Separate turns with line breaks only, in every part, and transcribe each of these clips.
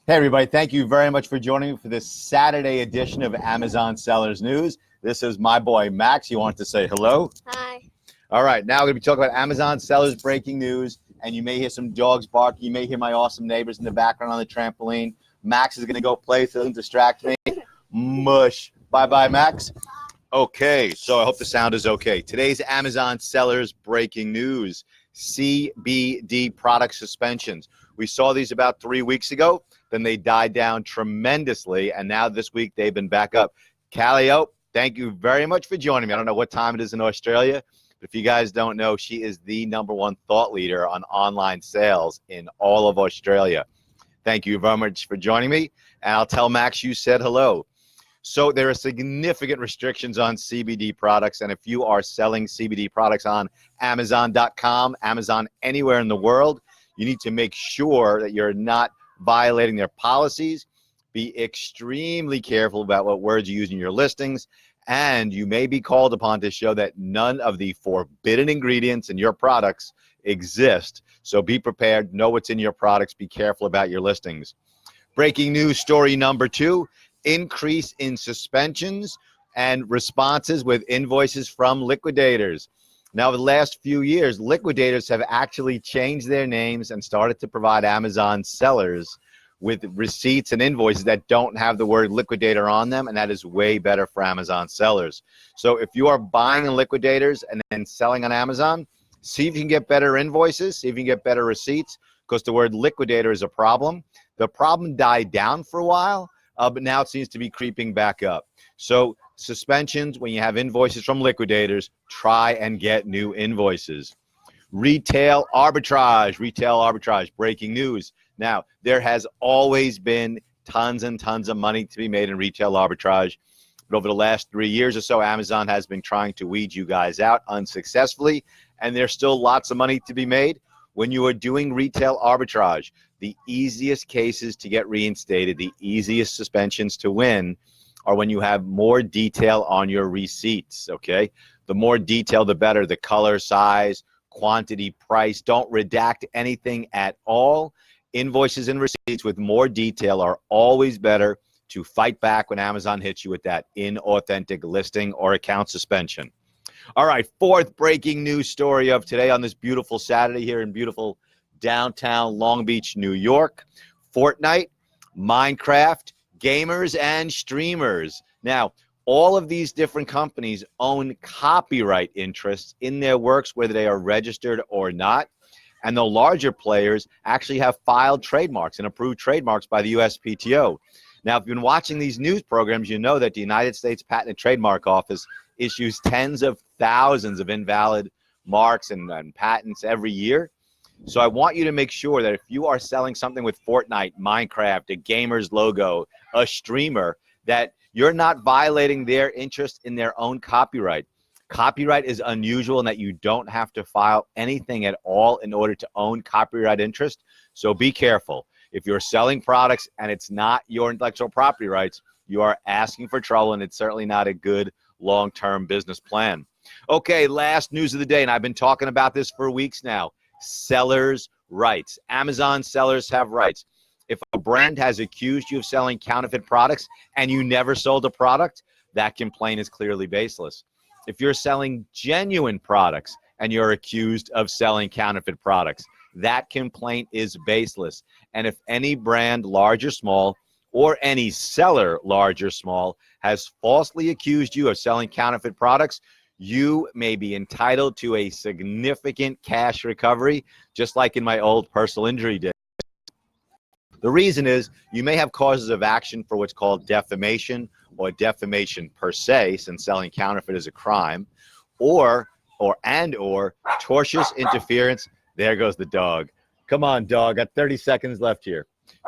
Hey everybody, thank you very much for joining me for this Saturday edition of Amazon Sellers News. This is my boy Max. You want to say hello?
Hi.
All right, now we're going to be talking about Amazon Sellers breaking news, and you may hear some dogs barking. You may hear my awesome neighbors in the background on the trampoline. Max is going to go play so doesn't distract me. Mush. Bye-bye, Max. Okay, so I hope the sound is okay. Today's Amazon Sellers breaking news, CBD Product Suspensions. We saw these about 3 weeks ago. Then they died down tremendously, and now this week they've been back up. Callio, thank you very much for joining me. I don't know what time it is in Australia, but if you guys don't know, she is the #1 thought leader on online sales in all of Australia. Thank you very much for joining me, and I'll tell Max you said hello. So there are significant restrictions on CBD products, and if you are selling CBD products on Amazon.com, Amazon anywhere in the world, you need to make sure that you're not violating their policies. Be extremely careful about what words you use in your listings, and you may be called upon to show that none of the forbidden ingredients in your products exist. So be prepared, know what's in your products, be careful about your listings. Breaking news story number 2, increase in suspensions and responses with invoices from Liquidators. Now, the last few years, Liquidators have actually changed their names and started to provide Amazon sellers with receipts and invoices that don't have the word liquidator on them, and that is way better for Amazon sellers. So if you are buying in Liquidators and then selling on Amazon, see if you can get better invoices, see if you can get better receipts, because the word liquidator is a problem. The problem died down for a while, but now it seems to be creeping back up. So suspensions, when you have invoices from Liquidators, try and get new invoices. Retail arbitrage, breaking news. Now, there has always been tons and tons of money to be made in retail arbitrage, but over the last 3 years or so, Amazon has been trying to weed you guys out unsuccessfully, and there's still lots of money to be made. When you are doing retail arbitrage, the easiest cases to get reinstated, the easiest suspensions to win, are when you have more detail on your receipts, okay? The more detail, the better. The color, size, quantity, price. Don't redact anything at all. Invoices and receipts with more detail are always better to fight back when Amazon hits you with that inauthentic listing or account suspension. All right, 4th breaking news story of today on this beautiful Saturday here in beautiful downtown Long Beach, New York. Fortnite, Minecraft, gamers, and streamers. Now, all of these different companies own copyright interests in their works, whether they are registered or not. And the larger players actually have filed trademarks and approved trademarks by the USPTO. Now, if you've been watching these news programs, you know that the United States Patent and Trademark Office issues tens of thousands of invalid marks and patents every year. So I want you to make sure that if you are selling something with Fortnite, Minecraft, a gamer's logo, a streamer, that you're not violating their interest in their own copyright. Copyright is unusual in that you don't have to file anything at all in order to own copyright interest. So be careful. If you're selling products and it's not your intellectual property rights, you are asking for trouble, and it's certainly not a good long-term business plan. Okay, last news of the day, and I've been talking about this for weeks now. Sellers' rights. Amazon sellers have rights. If a brand has accused you of selling counterfeit products and you never sold a product, that complaint is clearly baseless. If you're selling genuine products and you're accused of selling counterfeit products, that complaint is baseless. And if any brand, large or small, or any seller, large or small, has falsely accused you of selling counterfeit products, you may be entitled to a significant cash recovery, just like in my old personal injury days. The reason is you may have causes of action for what's called defamation or defamation per se, since selling counterfeit is a crime, or tortious interference. There goes the dog. Come on, dog. Got 30 seconds left here.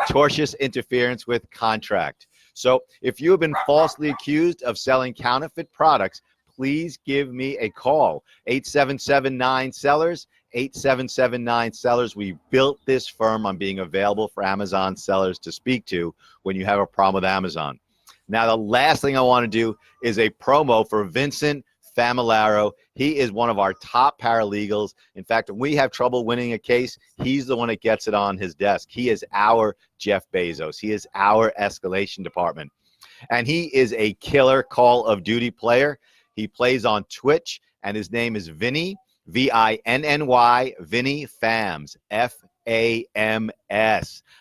Tortious interference with contract. So if you have been falsely accused of selling counterfeit products, please give me a call. 8779-SELLERS, 8779-SELLERS. We built this firm on being available for Amazon sellers to speak to when you have a problem with Amazon. Now, the last thing I want to do is a promo for Vincent Famularo. He is one of our top paralegals. In fact, when we have trouble winning a case, he's the one that gets it on his desk. He is our Jeff Bezos. He is our escalation department. And he is a killer Call of Duty player. He plays on Twitch, and his name is Vinny, V-I-N-N-Y, Vinny Fams, F-A-M-S.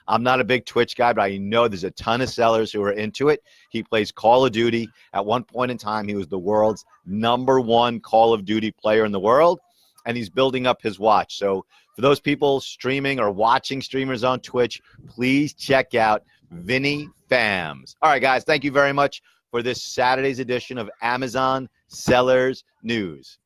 I'm not a big Twitch guy, but I know there's a ton of sellers who are into it. He plays Call of Duty. At one point in time, he was the world's #1 Call of Duty player in the world, and he's building up his watch. So for those people streaming or watching streamers on Twitch, please check out Vinny Fams. All right, guys, thank you very much for this Saturday's edition of Amazon Sellers News.